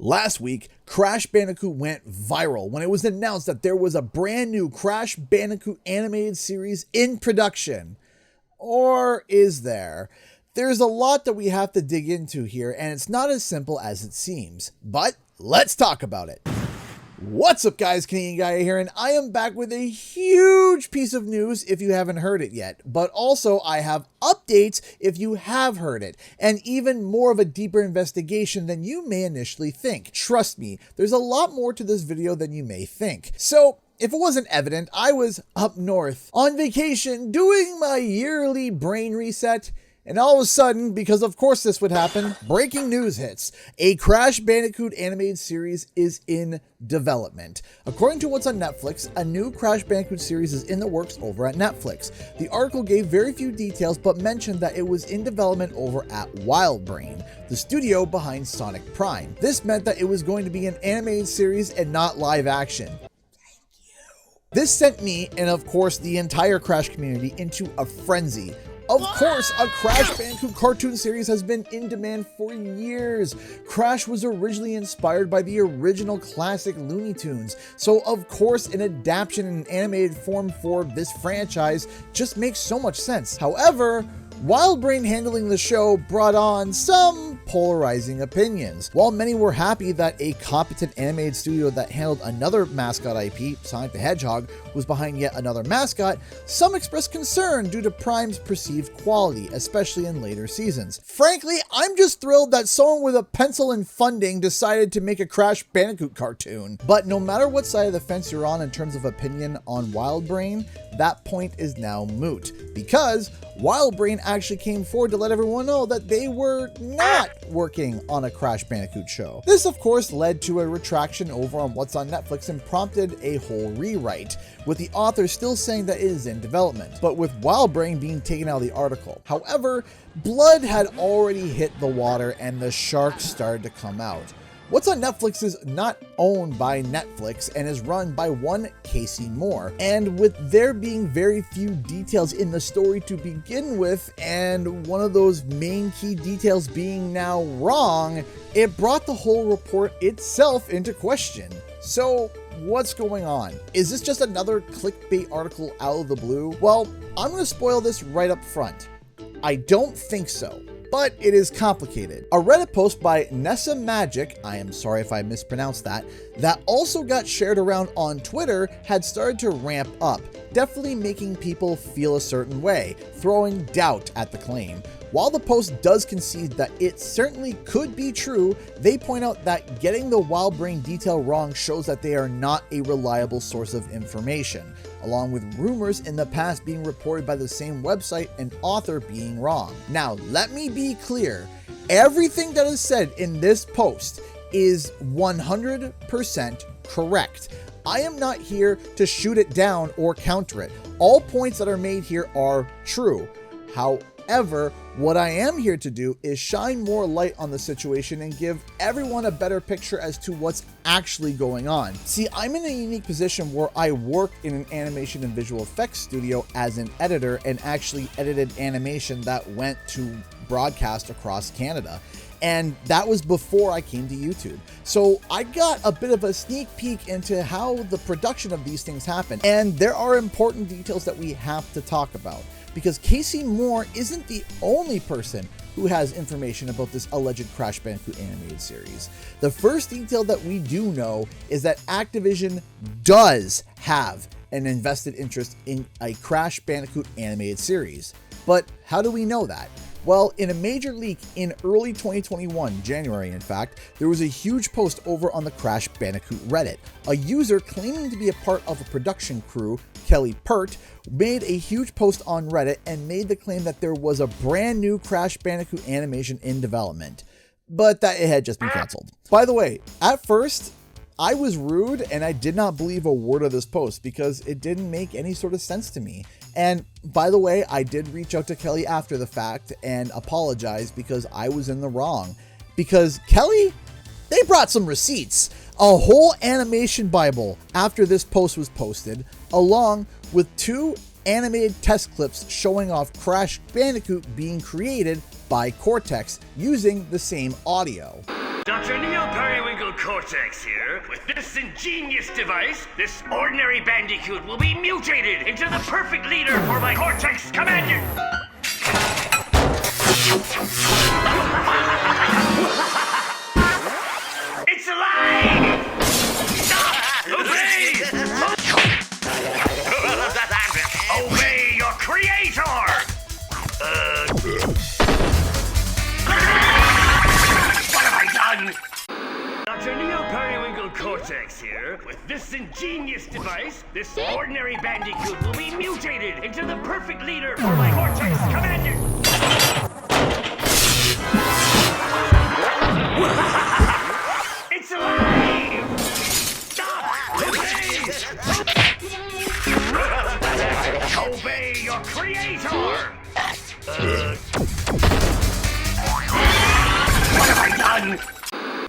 Last week, Crash Bandicoot went viral when it was announced that there was a brand new Crash Bandicoot animated series in production. Or is there? There's a lot that we have to dig into here, and it's not as simple as it seems. But let's talk about it. What's up, guys? Canadian Guy here, and I am back with a huge piece of news if you haven't heard it yet. But also, I have updates if you have heard it, and even more of a deeper investigation than you may initially think. Trust me, there's a lot more to this video than you may think. So, if it wasn't evident, I was up north on vacation doing my yearly brain reset. And all of a sudden, because of course this would happen, breaking news hits. A Crash Bandicoot animated series is in development. According to what's on Netflix, a new Crash Bandicoot series is in the works over at Netflix. The article gave very few details, but mentioned that it was in development over at WildBrain, the studio behind Sonic Prime. This meant that it was going to be an animated series and not live action. This sent me, and of course the entire Crash community, into a frenzy. Of course, a Crash Bandicoot cartoon series has been in demand for years. Crash was originally inspired by the original classic Looney Tunes, so of course an adaptation in animated form for this franchise just makes so much sense. However, WildBrain handling the show brought on some polarizing opinions. While many were happy that a competent animated studio that handled another mascot IP, Sonic the Hedgehog, was behind yet another mascot, some expressed concern due to Prime's perceived quality, especially in later seasons. Frankly, I'm just thrilled that someone with a pencil and funding decided to make a Crash Bandicoot cartoon. But no matter what side of the fence you're on in terms of opinion on WildBrain, that point is now moot, because WildBrain actually came forward to let everyone know that they were not working on a Crash Bandicoot show. This of course led to a retraction over on what's on Netflix and prompted a whole rewrite, with the author still saying that it is in development, but with WildBrain being taken out of the article. However, blood had already hit the water and the sharks started to come out. What's on Netflix is not owned by Netflix and is run by one Casey Moore. And with there being very few details in the story to begin with, and one of those main key details being now wrong, it brought the whole report itself into question. So, what's going on? Is this just another clickbait article out of the blue? Well, I'm going to spoil this right up front. I don't think so. But it is complicated. A Reddit post by Nessa Magic, I am sorry if I mispronounced that also got shared around on Twitter had started to ramp up, definitely making people feel a certain way, throwing doubt at the claim. While the post does concede that it certainly could be true, they point out that getting the WildBrain detail wrong shows that they are not a reliable source of information, along with rumors in the past being reported by the same website and author being wrong. Now, let me be clear. Everything that is said in this post is 100% correct. I am not here to shoot it down or counter it. All points that are made here are true. However, what I am here to do is shine more light on the situation and give everyone a better picture as to what's actually going on. See, I'm in a unique position where I work in an animation and visual effects studio as an editor and actually edited animation that went to broadcast across Canada. And that was before I came to YouTube. So I got a bit of a sneak peek into how the production of these things happen. And there are important details that we have to talk about, because Casey Moore isn't the only person who has information about this alleged Crash Bandicoot animated series. The first detail that we do know is that Activision does have an invested interest in a Crash Bandicoot animated series. But how do we know that? Well, in a major leak in early 2021, January in fact, there was a huge post over on the Crash Bandicoot Reddit. A user claiming to be a part of a production crew, Kelly Pert, made a huge post on Reddit and made the claim that there was a brand new Crash Bandicoot animation in development, but that it had just been canceled. By the way, at first, I was rude and I did not believe a word of this post because it didn't make any sort of sense to me. And by the way, I did reach out to Kelly after the fact and apologize because I was in the wrong. Because Kelly, they brought some receipts, a whole animation Bible after this post was posted, along with 2 animated test clips showing off Crash Bandicoot being created by Cortex using the same audio. Dr. Neo Periwinkle Cortex here. With this ingenious device, this ordinary Bandicoot will be mutated into the perfect leader for my Cortex Commander! It's alive! Stop! Obey! Obey your creator! What have I done? Dr. Neo Periwinkle Cortex here. With this ingenious device, this ordinary Bandicoot will be mutated into the perfect leader for my Cortex Commander! It's alive! Stop! Obey your creator! What have I done?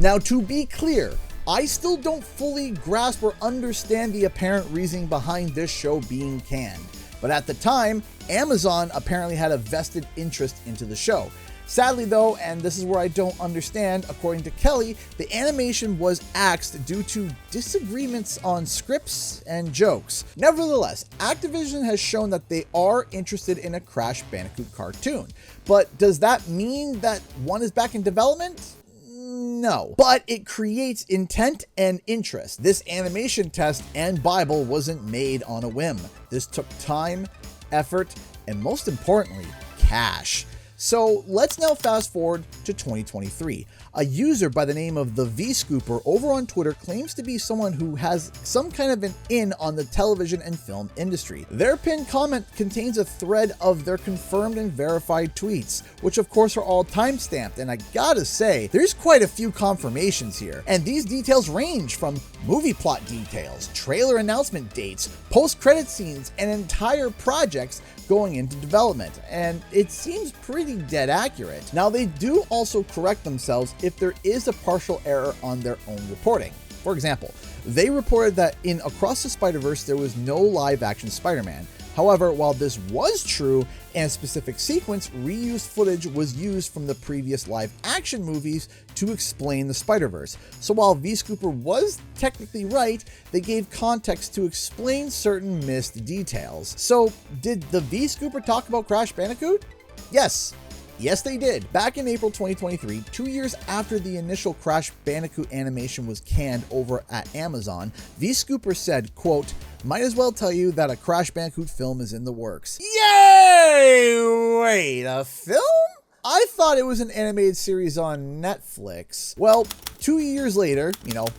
Now, to be clear, I still don't fully grasp or understand the apparent reasoning behind this show being canned. But at the time, Amazon apparently had a vested interest into the show. Sadly though, and this is where I don't understand, according to Kelly, the animation was axed due to disagreements on scripts and jokes. Nevertheless, Activision has shown that they are interested in a Crash Bandicoot cartoon. But does that mean that one is back in development? No, but it creates intent and interest. This animation test and Bible wasn't made on a whim. This took time, effort, and most importantly, cash. So let's now fast forward to 2023. A user by the name of the V-Scooper over on Twitter claims to be someone who has some kind of an in on the television and film industry. Their pinned comment contains a thread of their confirmed and verified tweets, which of course are all timestamped, and I gotta say, there's quite a few confirmations here. And these details range from movie plot details, trailer announcement dates, post-credit scenes, and entire projects going into development, and it seems pretty dead accurate. Now, they do also correct themselves if there is a partial error on their own reporting. For example, they reported that in Across the Spider-Verse there was no live-action Spider-Man. However, while this was true, and a specific sequence, reused footage was used from the previous live-action movies to explain the Spider-Verse. So while V-Scooper was technically right, they gave context to explain certain missed details. So did the V-Scooper talk about Crash Bandicoot? Yes. Yes, they did. Back in April 2023, 2 years after the initial Crash Bandicoot animation was canned over at Amazon, V-Scooper said, quote, "Might as well tell you that a Crash Bandicoot film is in the works." Yay! Wait, a film? I thought it was an animated series on Netflix. Well, 2 years later,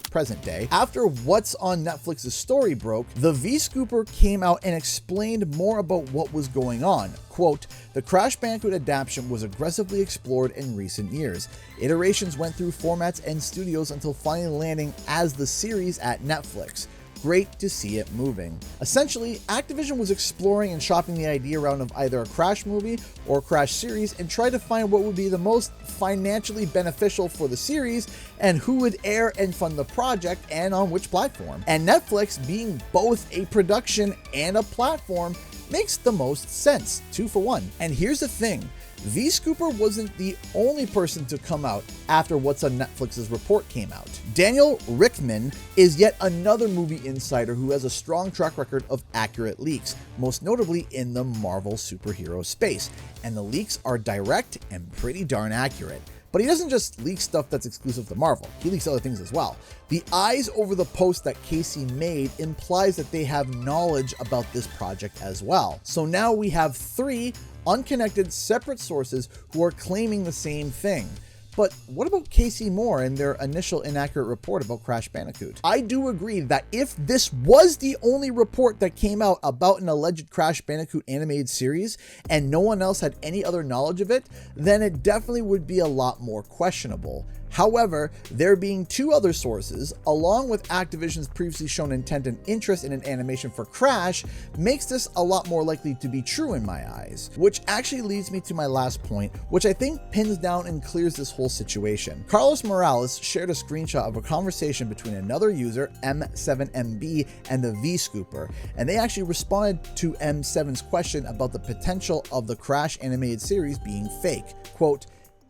present day, after What's on Netflix's story broke, the V-Scooper came out and explained more about what was going on. Quote, "The Crash Bandicoot adaptation was aggressively explored in recent years. Iterations went through formats and studios until finally landing as the series at Netflix. Great to see it moving." Essentially, Activision was exploring and shopping the idea around of either a Crash movie or Crash series and tried to find what would be the most financially beneficial for the series and who would air and fund the project and on which platform. And Netflix, being both a production and a platform, makes the most sense, 2 for 1. And here's the thing. V-Scooper wasn't the only person to come out after What's on Netflix's report came out. Daniel Rickman is yet another movie insider who has a strong track record of accurate leaks, most notably in the Marvel superhero space. And the leaks are direct and pretty darn accurate. But he doesn't just leak stuff that's exclusive to Marvel, he leaks other things as well. The eyes over the post that Casey made implies that they have knowledge about this project as well. So now we have 3 unconnected separate sources who are claiming the same thing. But what about Casey Moore and their initial inaccurate report about Crash Bandicoot? I do agree that if this was the only report that came out about an alleged Crash Bandicoot animated series and no one else had any other knowledge of it, then it definitely would be a lot more questionable. However, there being 2 other sources, along with Activision's previously shown intent and interest in an animation for Crash, makes this a lot more likely to be true in my eyes. Which actually leads me to my last point, which I think pins down and clears this whole situation. Carlos Morales shared a screenshot of a conversation between another user, M7MB, and the V-Scooper, and they actually responded to M7's question about the potential of the Crash animated series being fake. Quote,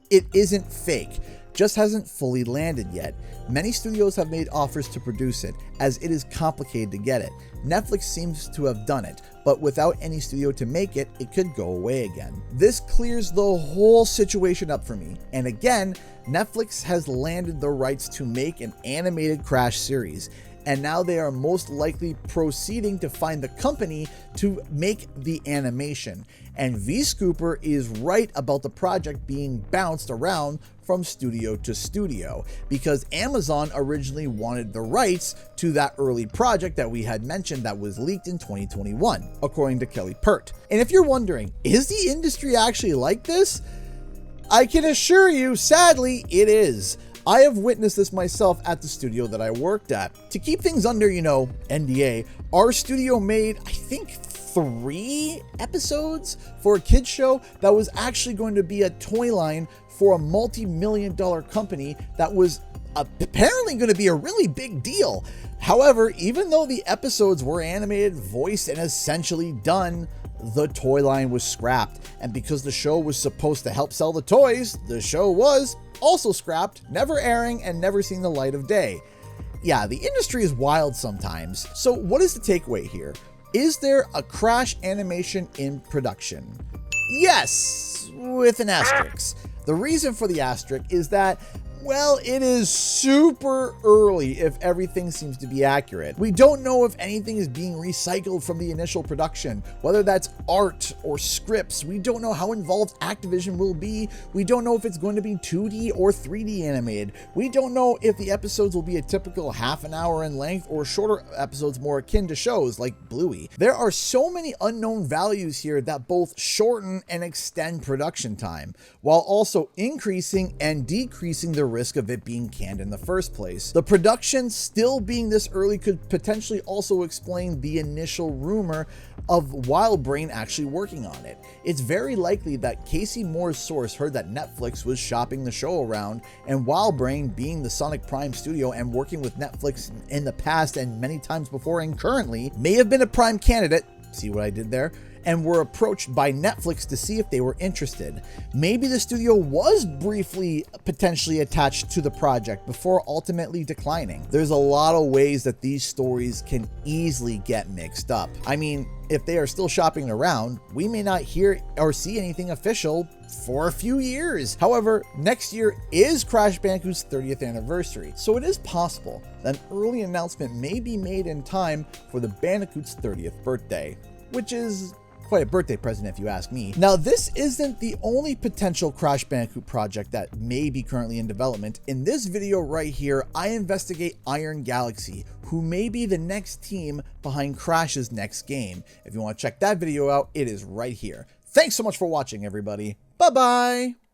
"It isn't fake. just hasn't fully landed yet. Many studios have made offers to produce it, as it is complicated to get it. Netflix seems to have done it, but without any studio to make it, it could go away again. This clears the whole situation up for me, and again, Netflix has landed the rights to make an animated Crash series, and now they are most likely proceeding to find the company to make the animation. And V-Scooper is right about the project being bounced around from studio to studio, because Amazon originally wanted the rights to that early project that we had mentioned that was leaked in 2021, according to Kelly Pert. And if you're wondering, is the industry actually like this? I can assure you, sadly, it is. I have witnessed this myself at the studio that I worked at. To keep things under, NDA, our studio made, I think, 3 episodes for a kids show that was actually going to be a toy line for a multi-million-dollar company that was apparently going to be a really big deal. However, even though the episodes were animated, voiced, and essentially done, the toy line was scrapped. And because the show was supposed to help sell the toys, the show was also scrapped, never airing and never seeing the light of day. Yeah, the industry is wild sometimes. So what is the takeaway here? Is there a Crash animation in production? Yes, with an asterisk. The reason for the asterisk is that, well, it is super early if everything seems to be accurate. We don't know if anything is being recycled from the initial production, whether that's art or scripts. We don't know how involved Activision will be. We don't know if it's going to be 2D or 3D animated. We don't know if the episodes will be a typical half an hour in length or shorter episodes more akin to shows like Bluey. There are so many unknown values here that both shorten and extend production time, while also increasing and decreasing the risk of it being canned in the first place. The production still being this early could potentially also explain the initial rumor of WildBrain actually working on it. It's very likely that Casey Moore's source heard that Netflix was shopping the show around, and WildBrain, being the Sonic Prime studio and working with Netflix in the past and many times before and currently, may have been a prime candidate, see what I did there, and were approached by Netflix to see if they were interested. Maybe the studio was briefly potentially attached to the project before ultimately declining. There's a lot of ways that these stories can easily get mixed up. I mean, if they are still shopping around, we may not hear or see anything official for a few years. However, next year is Crash Bandicoot's 30th anniversary, so it is possible that an early announcement may be made in time for the Bandicoot's 30th birthday, which is quite a birthday present if you ask me. Now, this isn't the only potential Crash Bandicoot project that may be currently in development. In this video right here, I investigate Iron Galaxy, who may be the next team behind Crash's next game. If you want to check that video out, it is right here. Thanks so much for watching, everybody. Bye-bye.